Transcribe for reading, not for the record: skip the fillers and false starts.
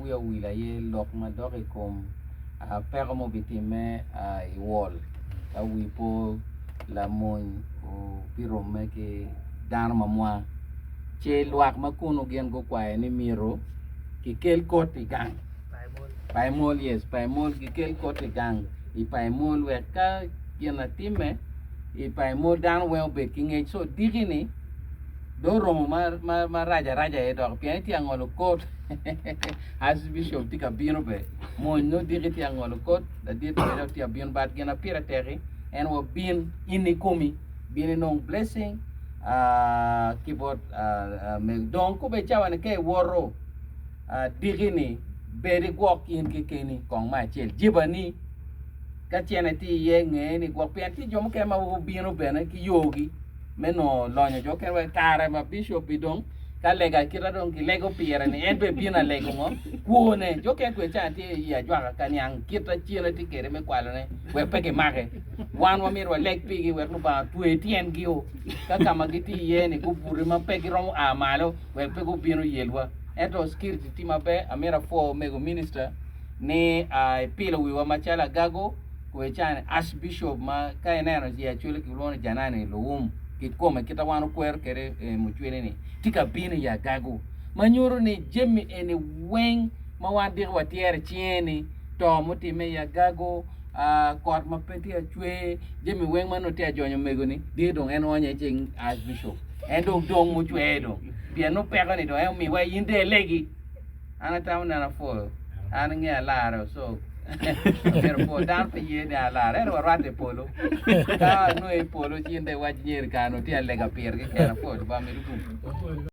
wia wila ye lok ma doki kom pero mo bitime I wall a wipo la mon o piro me ke dan mamwa che luak makuno gen go kwae ni miro ki kel koti gang paimol yes paimol ki kel koti gang I paimol we ka yena time I paimol dan we be kinge so digini do romo ma raja e do pianti angolo kot Archbishop tika bino be mo no digiti angolo kot da dit be tia bin bat gena pira terri and we been inikomi been no blessing keyboard me donc ko be chawane ke woro digini beri gok in kikeni kong ma chel jibani ka chene ti ye nge ni gok pianti jomo ke ma wo bino bena ki yogi meno lonyo jo ke we kare ma bishop bidong ka lega kira dong ki lego pira ni enbe bina lego mo kuone jo ke kwe chanti ya jwa ka nyang kita chira ti kere me kwalo ne we peke mage wan wa mirwa leg pigi we no ba tu etien gio ka kama giti ye ni ku puri ma peke rom amalo we pego bino yelwa eto skirti ti mabe amira fo mego minister ni pilo wi wa machala gago kwe chan Archbishop ma ka enero ya chule ki lona janane lo ki koma kita wanu kwer kere muchwele ni tika bini ya gago manyoro ni jemi eni weng ma wadir watiere chieni to muti me ya gago kot ma peti ya chwe jemi weng mano tia jonyo megoni di dong en wanya ching Archbishop en dong muchwe dong pia no pega ni dong en mi wa yinde legi ana tamu na fo ana nge laro so pero po dan pe ye da la re ro rate polo ka no e polo chinde wa nyer kano ti alega pier ke era po ba mi du